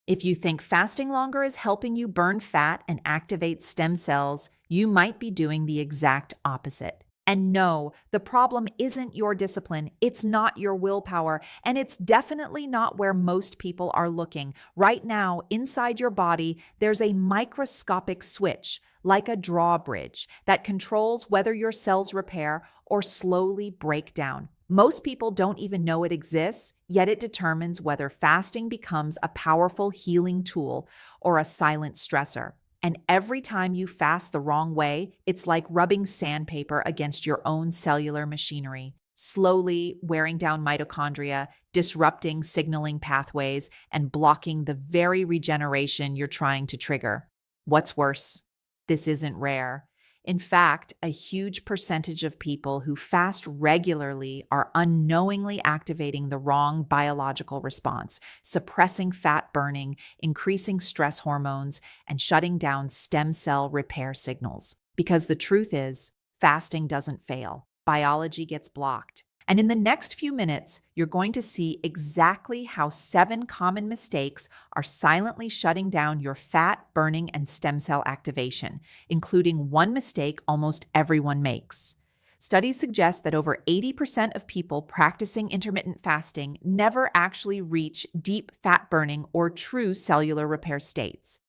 If you think fasting longer is helping you burn fat and activate stem cells, you might be doing the exact opposite. And no, the problem isn't your discipline, it's not your willpower, and it's definitely not where most people are looking. Right now, inside your body, there's a microscopic switch, like a drawbridge, that controls whether your cells repair or slowly break down. Most people don't even know it exists, yet it determines whether fasting becomes a powerful healing tool or a silent stressor. And every time you fast the wrong way, it's like rubbing sandpaper against your own cellular machinery, slowly wearing down mitochondria, disrupting signaling pathways, and blocking the very regeneration you're trying to trigger. What's worse? This isn't rare. In fact, a huge percentage of people who fast regularly are unknowingly activating the wrong biological response, suppressing fat burning, increasing stress hormones, and shutting down stem cell repair signals. Because the truth is, fasting doesn't fail. Biology gets blocked. And in the next few minutes, you're going to see exactly how 7 common mistakes are silently shutting down your fat burning and stem cell activation, including one mistake almost everyone makes. Studies suggest that over 80% of people practicing intermittent fasting never actually reach deep fat burning or true cellular repair states.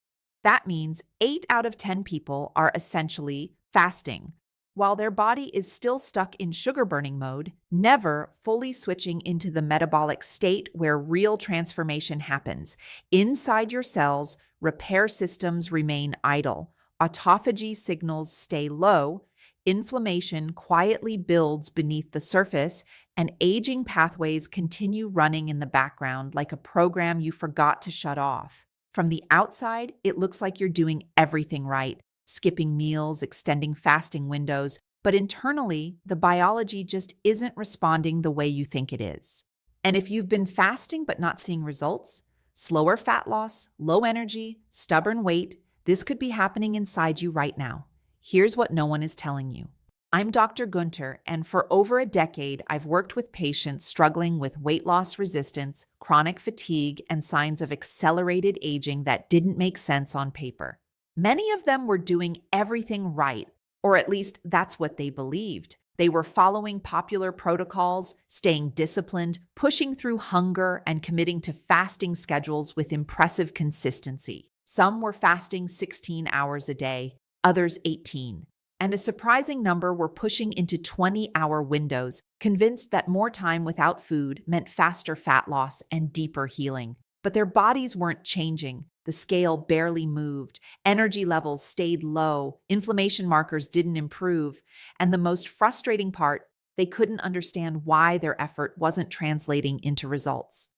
That means 8 out of 10 people are essentially fasting, while their body is still stuck in sugar burning mode, never fully switching into the metabolic state where real transformation happens. Inside your cells, repair systems remain idle, autophagy signals stay low, inflammation quietly builds beneath the surface, and aging pathways continue running in the background like a program you forgot to shut off. From the outside, it looks like you're doing everything right, skipping meals, extending fasting windows, but internally, the biology just isn't responding the way you think it is. And if you've been fasting but not seeing results, slower fat loss, low energy, stubborn weight, this could be happening inside you right now. Here's what no one is telling you. I'm Dr. Gunter, and for over a decade, I've worked with patients struggling with weight loss resistance, chronic fatigue, and signs of accelerated aging that didn't make sense on paper. Many of them were doing everything right, or at least that's what they believed. They were following popular protocols, staying disciplined, pushing through hunger, and committing to fasting schedules with impressive consistency. Some were fasting 16 hours a day, others 18. And a surprising number were pushing into 20-hour windows, convinced that more time without food meant faster fat loss and deeper healing. But their bodies weren't changing. The scale barely moved, energy levels stayed low, inflammation markers didn't improve, and the most frustrating part, they couldn't understand why their effort wasn't translating into results.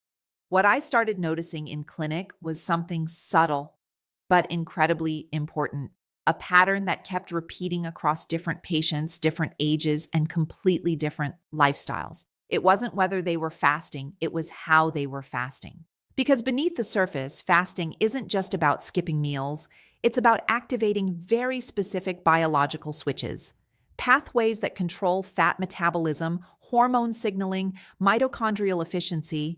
What I started noticing in clinic was something subtle, but incredibly important, a pattern that kept repeating across different patients, different ages, and completely different lifestyles. It wasn't whether they were fasting, it was how they were fasting. Because beneath the surface, fasting isn't just about skipping meals, it's about activating very specific biological switches, pathways that control fat metabolism, hormone signaling, mitochondrial efficiency,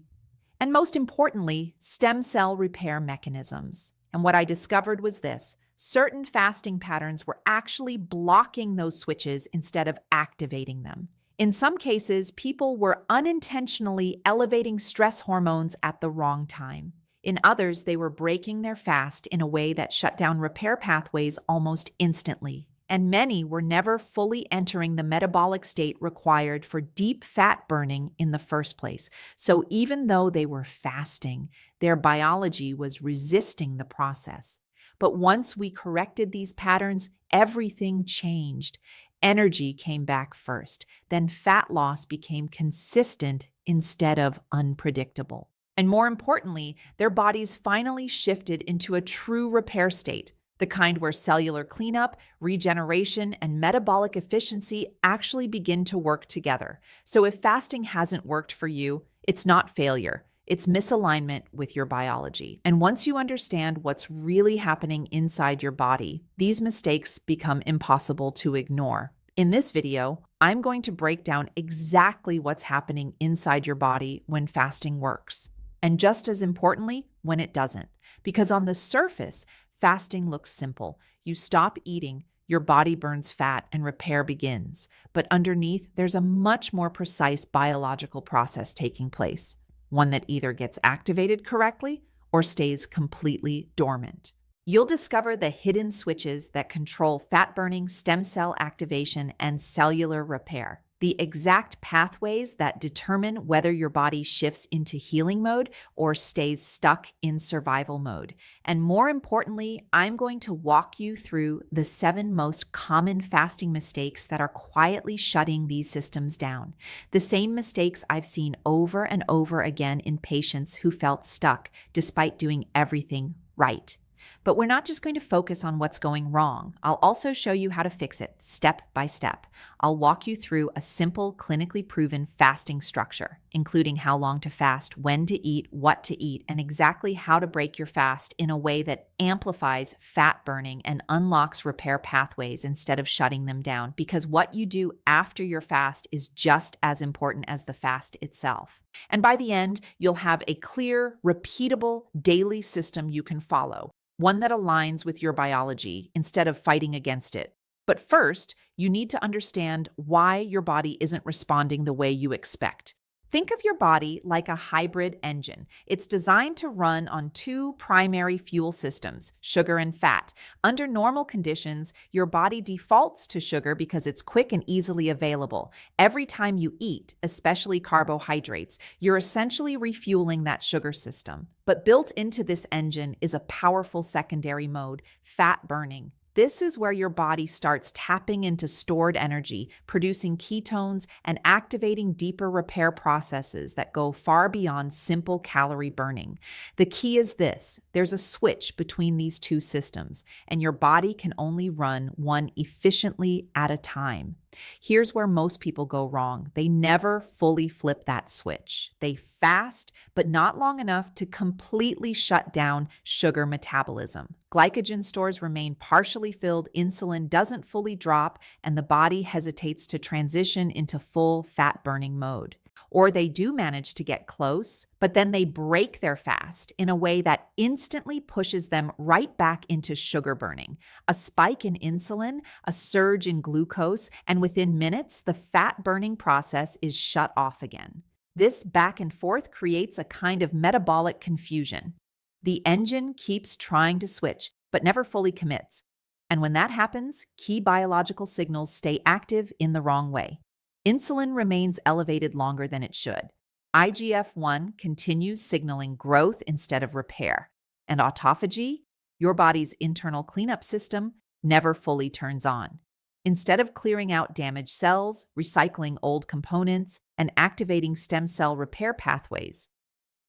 and most importantly, stem cell repair mechanisms. And what I discovered was this: certain fasting patterns were actually blocking those switches instead of activating them. In some cases, people were unintentionally elevating stress hormones at the wrong time. In others, they were breaking their fast in a way that shut down repair pathways almost instantly. And many were never fully entering the metabolic state required for deep fat burning in the first place. So even though they were fasting, their biology was resisting the process. But once we corrected these patterns, everything changed. Energy came back first, then fat loss became consistent instead of unpredictable. And more importantly, their bodies finally shifted into a true repair state, the kind where cellular cleanup, regeneration, and metabolic efficiency actually begin to work together. So if fasting hasn't worked for you, it's not failure. It's misalignment with your biology. And once you understand what's really happening inside your body, these mistakes become impossible to ignore. In this video, I'm going to break down exactly what's happening inside your body when fasting works. And just as importantly, when it doesn't. Because on the surface, fasting looks simple. You stop eating, your body burns fat, and repair begins. But underneath, there's a much more precise biological process taking place, one that either gets activated correctly or stays completely dormant. You'll discover the hidden switches that control fat burning, stem cell activation, and cellular repair. The exact pathways that determine whether your body shifts into healing mode or stays stuck in survival mode. And more importantly, I'm going to walk you through the 7 most common fasting mistakes that are quietly shutting these systems down. The same mistakes I've seen over and over again in patients who felt stuck despite doing everything right. But we're not just going to focus on what's going wrong. I'll also show you how to fix it step by step. I'll walk you through a simple, clinically proven fasting structure, including how long to fast, when to eat, what to eat, and exactly how to break your fast in a way that amplifies fat burning and unlocks repair pathways instead of shutting them down. Because what you do after your fast is just as important as the fast itself. And by the end, you'll have a clear, repeatable daily system you can follow. One that aligns with your biology instead of fighting against it. But first, you need to understand why your body isn't responding the way you expect. Think of your body like a hybrid engine. It's designed to run on 2 primary fuel systems, sugar and fat. Under normal conditions, your body defaults to sugar because it's quick and easily available. Every time you eat, especially carbohydrates, you're essentially refueling that sugar system. But built into this engine is a powerful secondary mode, fat burning. This is where your body starts tapping into stored energy, producing ketones, and activating deeper repair processes that go far beyond simple calorie burning. The key is this: there's a switch between these 2 systems, and your body can only run one efficiently at a time. Here's where most people go wrong. They never fully flip that switch. They fast, but not long enough to completely shut down sugar metabolism. Glycogen stores remain partially filled, insulin doesn't fully drop, and the body hesitates to transition into full fat-burning mode. Or they do manage to get close, but then they break their fast in a way that instantly pushes them right back into sugar burning. A spike in insulin, a surge in glucose, and within minutes, the fat burning process is shut off again. This back and forth creates a kind of metabolic confusion. The engine keeps trying to switch, but never fully commits. And when that happens, key biological signals stay active in the wrong way. Insulin remains elevated longer than it should. IGF-1 continues signaling growth instead of repair. And autophagy, your body's internal cleanup system, never fully turns on. Instead of clearing out damaged cells, recycling old components, and activating stem cell repair pathways,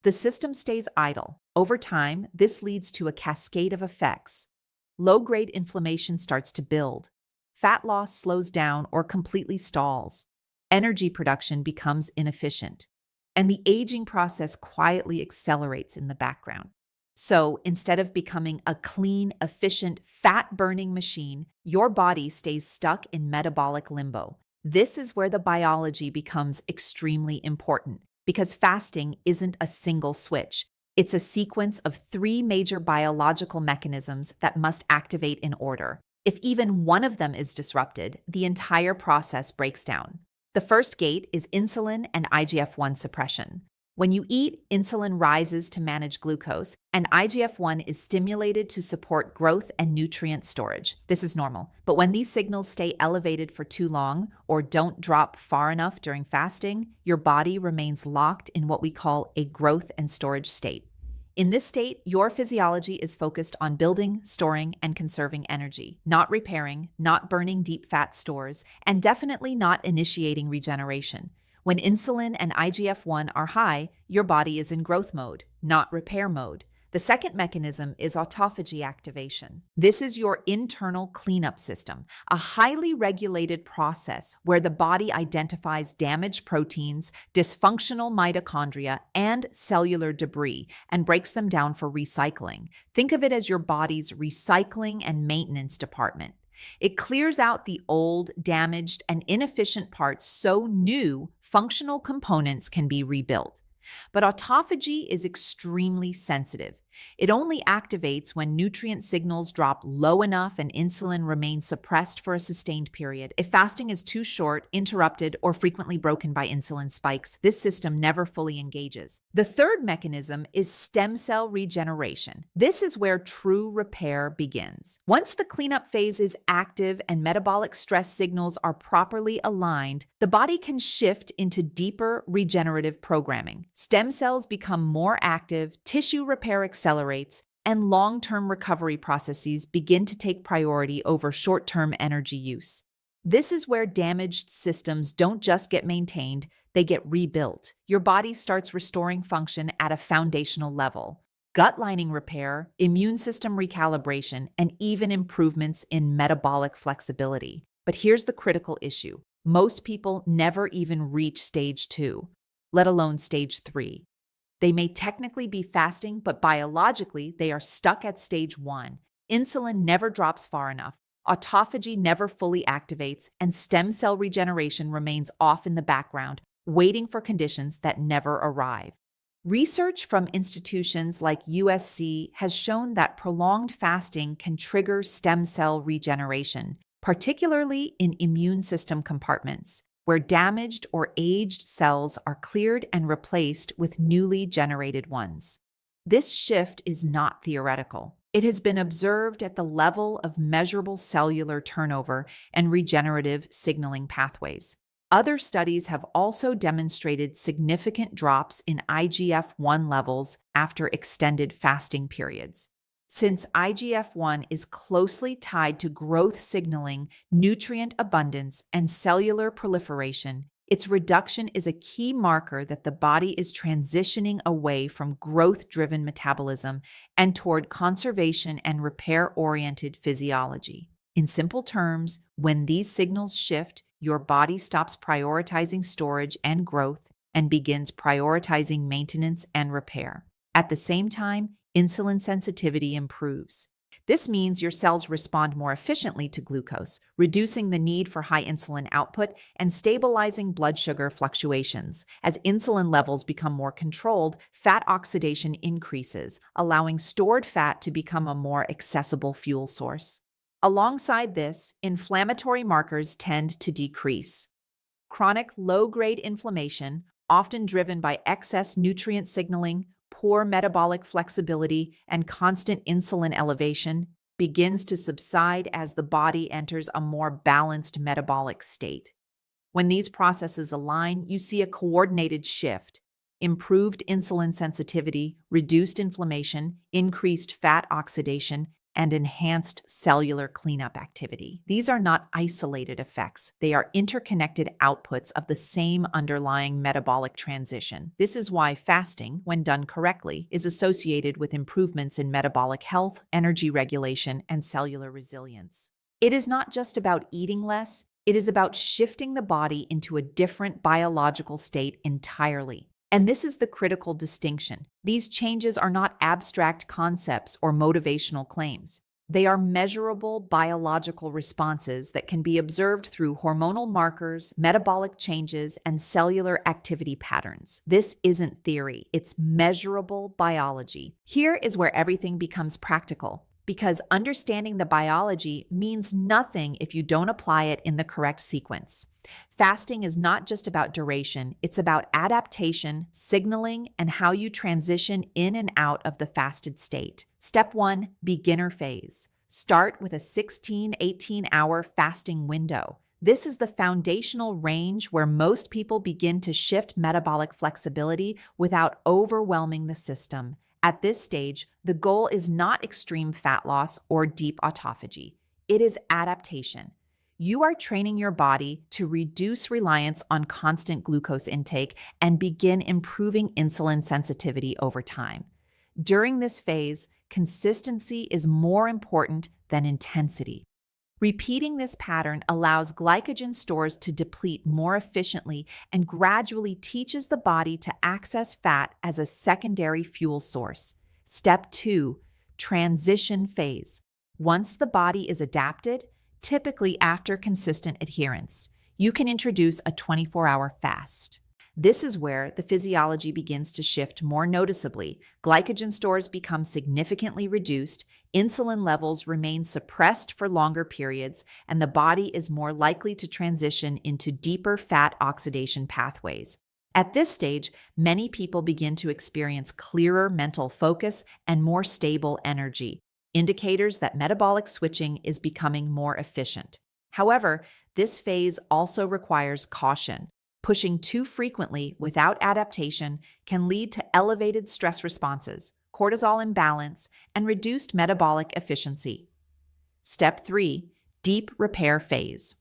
the system stays idle. Over time, this leads to a cascade of effects. Low-grade inflammation starts to build. Fat loss slows down or completely stalls. Energy production becomes inefficient, and the aging process quietly accelerates in the background. So instead of becoming a clean, efficient, fat-burning machine, your body stays stuck in metabolic limbo. This is where the biology becomes extremely important, because fasting isn't a single switch. It's a sequence of 3 major biological mechanisms that must activate in order. If even one of them is disrupted, the entire process breaks down. The first gate is insulin and IGF-1 suppression. When you eat, insulin rises to manage glucose, and IGF-1 is stimulated to support growth and nutrient storage. This is normal. But when these signals stay elevated for too long or don't drop far enough during fasting, your body remains locked in what we call a growth and storage state. In this state, your physiology is focused on building, storing, and conserving energy, not repairing, not burning deep fat stores, and definitely not initiating regeneration. When insulin and IGF-1 are high, your body is in growth mode, not repair mode. The second mechanism is autophagy activation. This is your internal cleanup system, a highly regulated process where the body identifies damaged proteins, dysfunctional mitochondria, and cellular debris and breaks them down for recycling. Think of it as your body's recycling and maintenance department. It clears out the old, damaged, and inefficient parts so new, functional components can be rebuilt. But autophagy is extremely sensitive. It only activates when nutrient signals drop low enough and insulin remains suppressed for a sustained period. If fasting is too short, interrupted, or frequently broken by insulin spikes, this system never fully engages. The third mechanism is stem cell regeneration. This is where true repair begins. Once the cleanup phase is active and metabolic stress signals are properly aligned, the body can shift into deeper regenerative programming. Stem cells become more active, tissue repair accelerates, and long-term recovery processes begin to take priority over short-term energy use. This is where damaged systems don't just get maintained, they get rebuilt. Your body starts restoring function at a foundational level. Gut lining repair, immune system recalibration, and even improvements in metabolic flexibility. But here's the critical issue. Most people never even reach stage 2, let alone stage 3. They may technically be fasting, but biologically, they are stuck at stage 1. Insulin never drops far enough, autophagy never fully activates, and stem cell regeneration remains off in the background, waiting for conditions that never arrive. Research from institutions like USC has shown that prolonged fasting can trigger stem cell regeneration, particularly in immune system compartments, where damaged or aged cells are cleared and replaced with newly generated ones. This shift is not theoretical. It has been observed at the level of measurable cellular turnover and regenerative signaling pathways. Other studies have also demonstrated significant drops in IGF-1 levels after extended fasting periods. Since IGF-1 is closely tied to growth signaling, nutrient abundance, and cellular proliferation, its reduction is a key marker that the body is transitioning away from growth-driven metabolism and toward conservation and repair-oriented physiology. In simple terms, when these signals shift, your body stops prioritizing storage and growth and begins prioritizing maintenance and repair. At the same time, insulin sensitivity improves. This means your cells respond more efficiently to glucose, reducing the need for high insulin output and stabilizing blood sugar fluctuations. As insulin levels become more controlled, fat oxidation increases, allowing stored fat to become a more accessible fuel source. Alongside this, inflammatory markers tend to decrease. Chronic low-grade inflammation, often driven by excess nutrient signaling, poor metabolic flexibility, and constant insulin elevation, begins to subside as the body enters a more balanced metabolic state. When these processes align, you see a coordinated shift: improved insulin sensitivity, reduced inflammation, increased fat oxidation, and enhanced cellular cleanup activity. These are not isolated effects. They are interconnected outputs of the same underlying metabolic transition. This is why fasting, when done correctly, is associated with improvements in metabolic health, energy regulation, and cellular resilience. It is not just about eating less, it is about shifting the body into a different biological state entirely. And this is the critical distinction. These changes are not abstract concepts or motivational claims. They are measurable biological responses that can be observed through hormonal markers, metabolic changes, and cellular activity patterns. This isn't theory, it's measurable biology. Here is where everything becomes practical, because understanding the biology means nothing if you don't apply it in the correct sequence. Fasting is not just about duration, it's about adaptation, signaling, and how you transition in and out of the fasted state. Step 1, beginner phase. Start with a 16-18-hour fasting window. This is the foundational range where most people begin to shift metabolic flexibility without overwhelming the system. At this stage, the goal is not extreme fat loss or deep autophagy. It is adaptation. You are training your body to reduce reliance on constant glucose intake and begin improving insulin sensitivity over time. During this phase, consistency is more important than intensity. Repeating this pattern allows glycogen stores to deplete more efficiently and gradually teaches the body to access fat as a secondary fuel source. Step 2, transition phase. Once the body is adapted, typically after consistent adherence, you can introduce a 24-hour fast. This is where the physiology begins to shift more noticeably. Glycogen stores become significantly reduced, insulin levels remain suppressed for longer periods, and the body is more likely to transition into deeper fat oxidation pathways. At this stage, many people begin to experience clearer mental focus and more stable energy, indicators that metabolic switching is becoming more efficient. However, this phase also requires caution. Pushing too frequently without adaptation can lead to elevated stress responses, cortisol imbalance, and reduced metabolic efficiency. Step 3. Deep repair phase.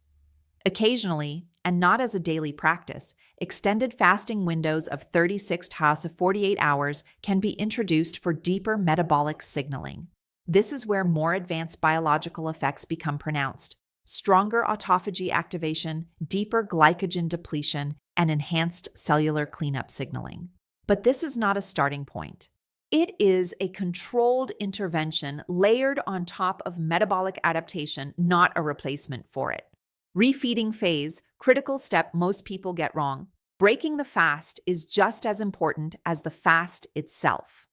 Occasionally, and not as a daily practice, extended fasting windows of 36 to 48 hours can be introduced for deeper metabolic signaling. This is where more advanced biological effects become pronounced. Stronger autophagy activation, deeper glycogen depletion, and enhanced cellular cleanup signaling. But this is not a starting point. It is a controlled intervention layered on top of metabolic adaptation, not a replacement for it. Refeeding phase, critical step most people get wrong. Breaking the fast is just as important as the fast itself.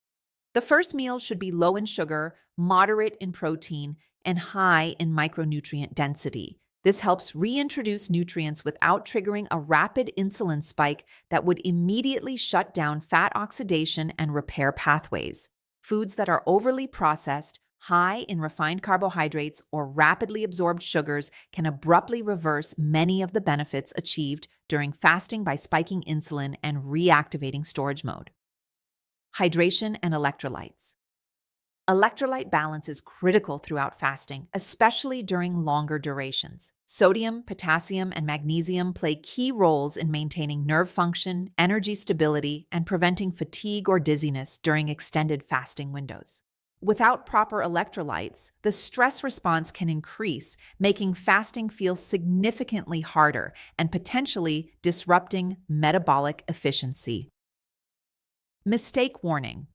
The first meal should be low in sugar, moderate in protein, and high in micronutrient density. This helps reintroduce nutrients without triggering a rapid insulin spike that would immediately shut down fat oxidation and repair pathways. Foods that are overly processed, high in refined carbohydrates, or rapidly absorbed sugars can abruptly reverse many of the benefits achieved during fasting by spiking insulin and reactivating storage mode. Hydration and electrolytes. Electrolyte balance is critical throughout fasting, especially during longer durations. Sodium, potassium, and magnesium play key roles in maintaining nerve function, energy stability, and preventing fatigue or dizziness during extended fasting windows. Without proper electrolytes, the stress response can increase, making fasting feel significantly harder and potentially disrupting metabolic efficiency. Mistake warning.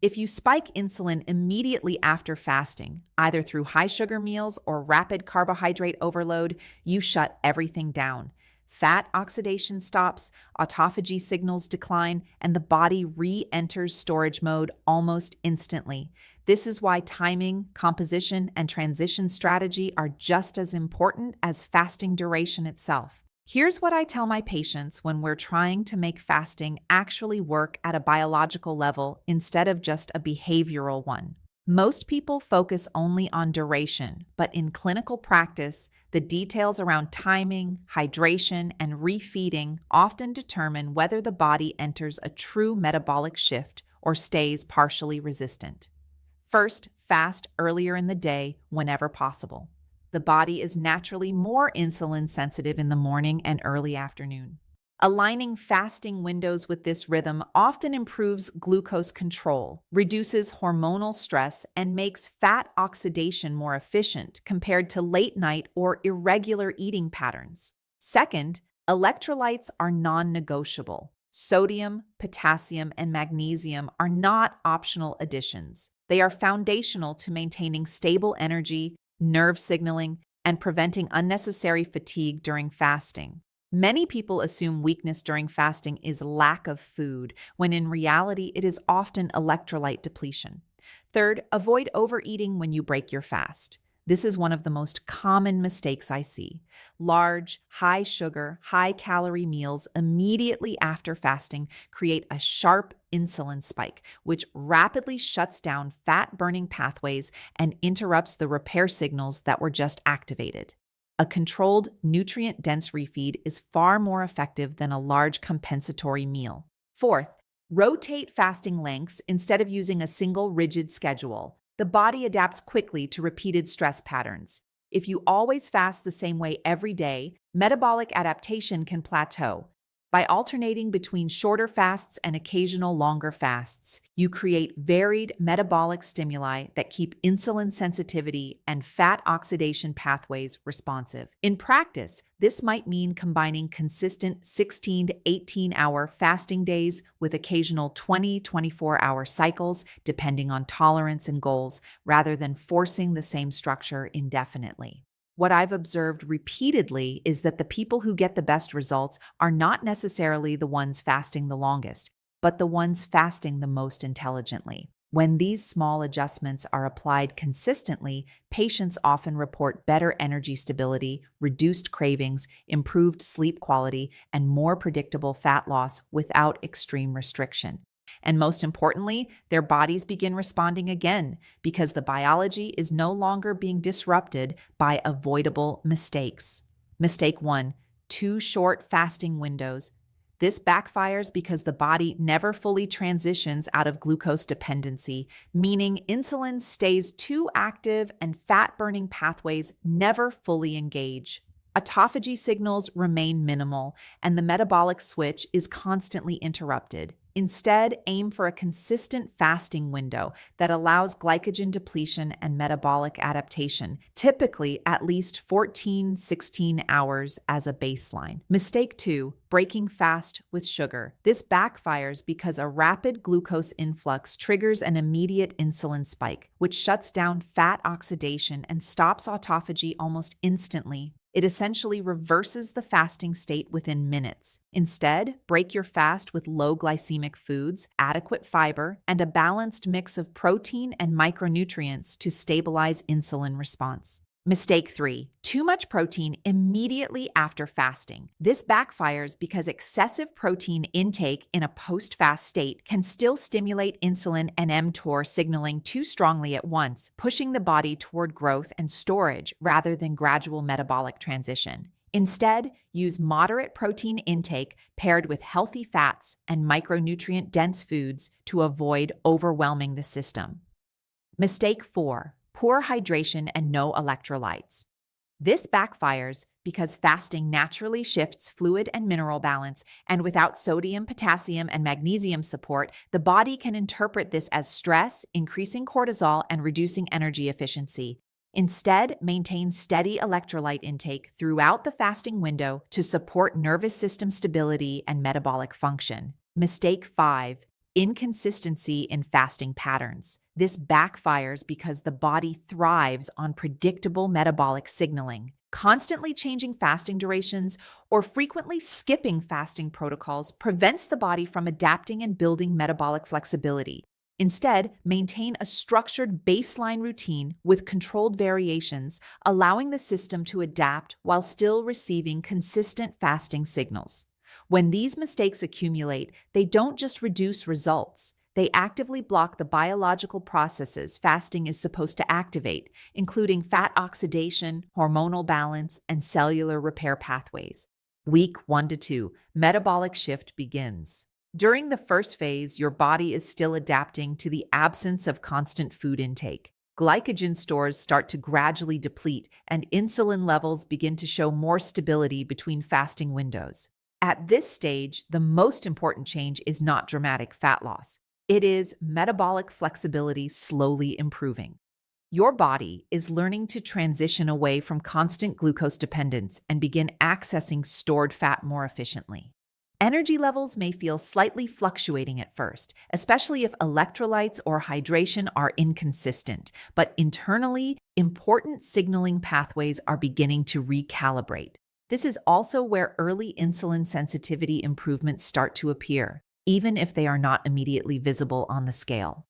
If you spike insulin immediately after fasting, either through high sugar meals or rapid carbohydrate overload, you shut everything down. Fat oxidation stops, autophagy signals decline, and the body re-enters storage mode almost instantly. This is why timing, composition, and transition strategy are just as important as fasting duration itself. Here's what I tell my patients when we're trying to make fasting actually work at a biological level instead of just a behavioral one. Most people focus only on duration, but in clinical practice, the details around timing, hydration, and refeeding often determine whether the body enters a true metabolic shift or stays partially resistant. First, fast earlier in the day whenever possible. The body is naturally more insulin sensitive in the morning and early afternoon. Aligning fasting windows with this rhythm often improves glucose control, reduces hormonal stress, and makes fat oxidation more efficient compared to late-night or irregular eating patterns. Second, electrolytes are non-negotiable. Sodium, potassium, and magnesium are not optional additions. They are foundational to maintaining stable energy, nerve signaling, and preventing unnecessary fatigue during fasting. Many people assume weakness during fasting is lack of food, when in reality it is often electrolyte depletion. Third, avoid overeating when you break your fast. This is one of the most common mistakes I see. Large, high-sugar, high-calorie meals immediately after fasting create a sharp insulin spike, which rapidly shuts down fat-burning pathways and interrupts the repair signals that were just activated. A controlled, nutrient-dense refeed is far more effective than a large compensatory meal. Fourth, rotate fasting lengths instead of using a single rigid schedule. The body adapts quickly to repeated stress patterns. If you always fast the same way every day, metabolic adaptation can plateau. By alternating between shorter fasts and occasional longer fasts, you create varied metabolic stimuli that keep insulin sensitivity and fat oxidation pathways responsive. In practice, this might mean combining consistent 16 to 18-hour fasting days with occasional 24-hour cycles, depending on tolerance and goals, rather than forcing the same structure indefinitely. What I've observed repeatedly is that the people who get the best results are not necessarily the ones fasting the longest, but the ones fasting the most intelligently. When these small adjustments are applied consistently, patients often report better energy stability, reduced cravings, improved sleep quality, and more predictable fat loss without extreme restriction. And most importantly, their bodies begin responding again because the biology is no longer being disrupted by avoidable mistakes. Mistake 1: too short fasting windows. This backfires because the body never fully transitions out of glucose dependency, meaning insulin stays too active and fat-burning pathways never fully engage. Autophagy signals remain minimal, and the metabolic switch is constantly interrupted. Instead, aim for a consistent fasting window that allows glycogen depletion and metabolic adaptation, typically at least 14-16 hours as a baseline. Mistake 2: breaking fast with sugar. This backfires because a rapid glucose influx triggers an immediate insulin spike, which shuts down fat oxidation and stops autophagy almost instantly. It essentially reverses the fasting state within minutes. Instead, break your fast with low glycemic foods, adequate fiber, and a balanced mix of protein and micronutrients to stabilize insulin response. Mistake 3: too much protein immediately after fasting. This backfires because excessive protein intake in a post-fast state can still stimulate insulin and mTOR signaling too strongly at once, pushing the body toward growth and storage rather than gradual metabolic transition. Instead, use moderate protein intake paired with healthy fats and micronutrient-dense foods to avoid overwhelming the system. Mistake 4: poor hydration and no electrolytes. This backfires because fasting naturally shifts fluid and mineral balance, and without sodium, potassium, and magnesium support, the body can interpret this as stress, increasing cortisol and reducing energy efficiency. Instead, maintain steady electrolyte intake throughout the fasting window to support nervous system stability and metabolic function. Mistake 5: inconsistency in fasting patterns. This backfires because the body thrives on predictable metabolic signaling. Constantly changing fasting durations or frequently skipping fasting protocols prevents the body from adapting and building metabolic flexibility. Instead, maintain a structured baseline routine with controlled variations, allowing the system to adapt while still receiving consistent fasting signals. When these mistakes accumulate, they don't just reduce results. They actively block the biological processes fasting is supposed to activate, including fat oxidation, hormonal balance, and cellular repair pathways. Week 1 to 2, metabolic shift begins. During the first phase, your body is still adapting to the absence of constant food intake. Glycogen stores start to gradually deplete, and insulin levels begin to show more stability between fasting windows. At this stage, the most important change is not dramatic fat loss. It is metabolic flexibility slowly improving. Your body is learning to transition away from constant glucose dependence and begin accessing stored fat more efficiently. Energy levels may feel slightly fluctuating at first, especially if electrolytes or hydration are inconsistent, but internally, important signaling pathways are beginning to recalibrate. This is also where early insulin sensitivity improvements start to appear, even if they are not immediately visible on the scale.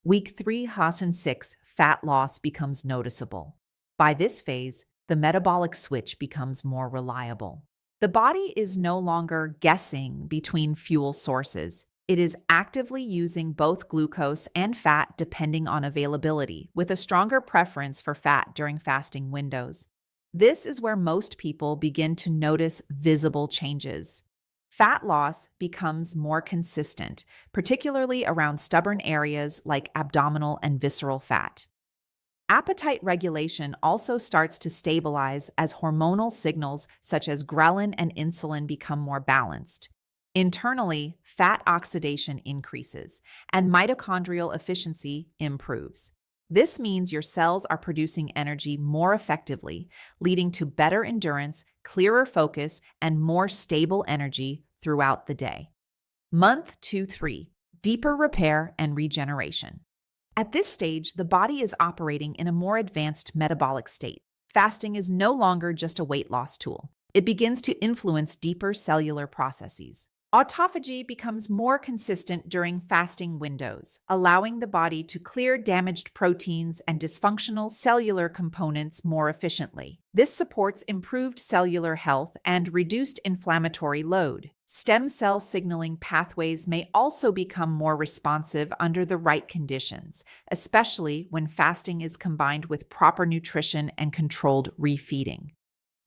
Week 3, Hassan 6, fat loss becomes noticeable. By this phase, the metabolic switch becomes more reliable. The body is no longer guessing between fuel sources. It is actively using both glucose and fat depending on availability, with a stronger preference for fat during fasting windows. This is where most people begin to notice visible changes. Fat loss becomes more consistent, particularly around stubborn areas like abdominal and visceral fat. Appetite regulation also starts to stabilize as hormonal signals such as ghrelin and insulin become more balanced. Internally, fat oxidation increases, and mitochondrial efficiency improves. This means your cells are producing energy more effectively, leading to better endurance, clearer focus, and more stable energy throughout the day. Month 2-3, deeper repair and regeneration. At this stage, the body is operating in a more advanced metabolic state. fasting is no longer just a weight loss tool. It begins to influence deeper cellular processes. Autophagy becomes more consistent during fasting windows, allowing the body to clear damaged proteins and dysfunctional cellular components more efficiently. This supports improved cellular health and reduced inflammatory load. Stem cell signaling pathways may also become more responsive under the right conditions, especially when fasting is combined with proper nutrition and controlled refeeding.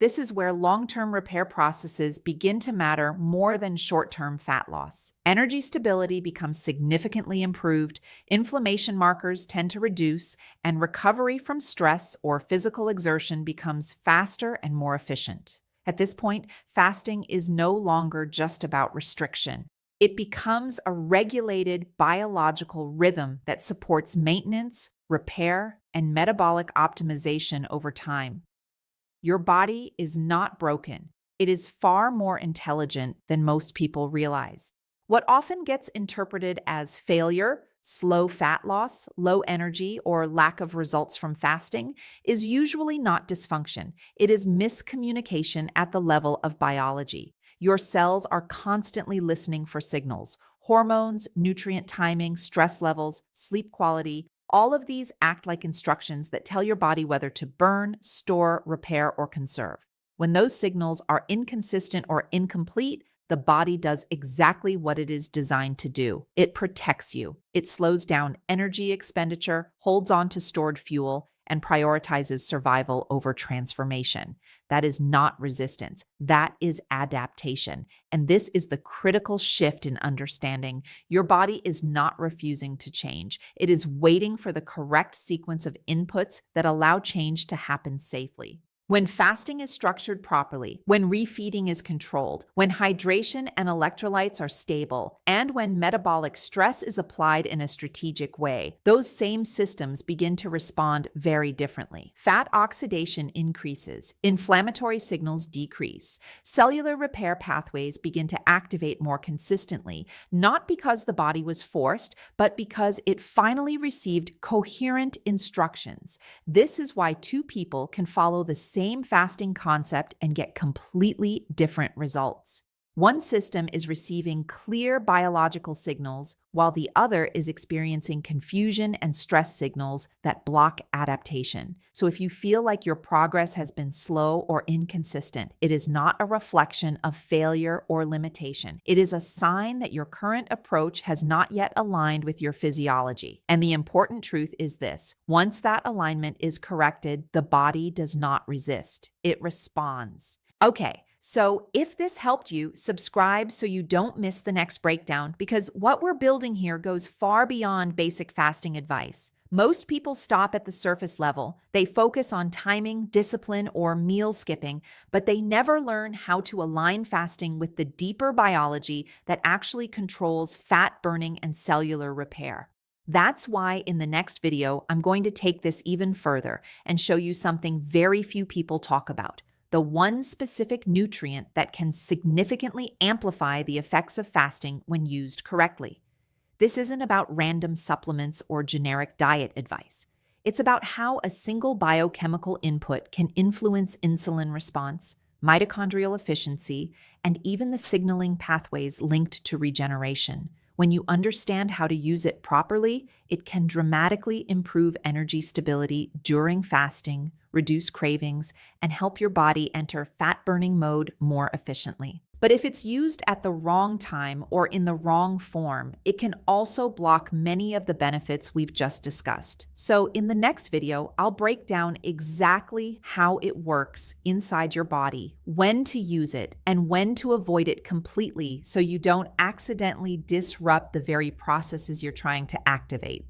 This is where long-term repair processes begin to matter more than short-term fat loss. Energy stability becomes significantly improved, inflammation markers tend to reduce, and recovery from stress or physical exertion becomes faster and more efficient. At this point, fasting is no longer just about restriction. It becomes a regulated biological rhythm that supports maintenance, repair, and metabolic optimization over time. Your body is not broken. It is far more intelligent than most people realize. What often gets interpreted as failure, slow fat loss, low energy, or lack of results from fasting is usually not dysfunction. It is miscommunication at the level of biology. Your cells are constantly listening for signals. Hormones, nutrient timing, stress levels, sleep quality, all of these act like instructions that tell your body whether to burn, store, repair, or conserve. When those signals are inconsistent or incomplete, the body does exactly what it is designed to do. It protects you. It slows down energy expenditure, holds on to stored fuel, and prioritizes survival over transformation. That is not resistance. That is adaptation. And this is the critical shift in understanding. Your body is not refusing to change. It is waiting for the correct sequence of inputs that allow change to happen safely. When fasting is structured properly, when refeeding is controlled, when hydration and electrolytes are stable, and when metabolic stress is applied in a strategic way, those same systems begin to respond very differently. Fat oxidation increases, inflammatory signals decrease, cellular repair pathways begin to activate more consistently, not because the body was forced, but because it finally received coherent instructions. This is why two people can follow the same fasting concept and get completely different results. One system is receiving clear biological signals, while the other is experiencing confusion and stress signals that block adaptation. So if you feel like your progress has been slow or inconsistent, it is not a reflection of failure or limitation. It is a sign that your current approach has not yet aligned with your physiology. And the important truth is this: once that alignment is corrected, the body does not resist. It responds. Okay. So if this helped you, subscribe so you don't miss the next breakdown, because what we're building here goes far beyond basic fasting advice. Most people stop at the surface level. They focus on timing, discipline, or meal skipping, but they never learn how to align fasting with the deeper biology that actually controls fat burning and cellular repair. That's why in the next video, I'm going to take this even further and show you something very few people talk about: the one specific nutrient that can significantly amplify the effects of fasting when used correctly. This isn't about random supplements or generic diet advice. It's about how a single biochemical input can influence insulin response, mitochondrial efficiency, and even the signaling pathways linked to regeneration. When you understand how to use it properly, it can dramatically improve energy stability during fasting, reduce cravings, and help your body enter fat-burning mode more efficiently. But if it's used at the wrong time or in the wrong form, it can also block many of the benefits we've just discussed. So in the next video, I'll break down exactly how it works inside your body, when to use it, and when to avoid it completely so you don't accidentally disrupt the very processes you're trying to activate.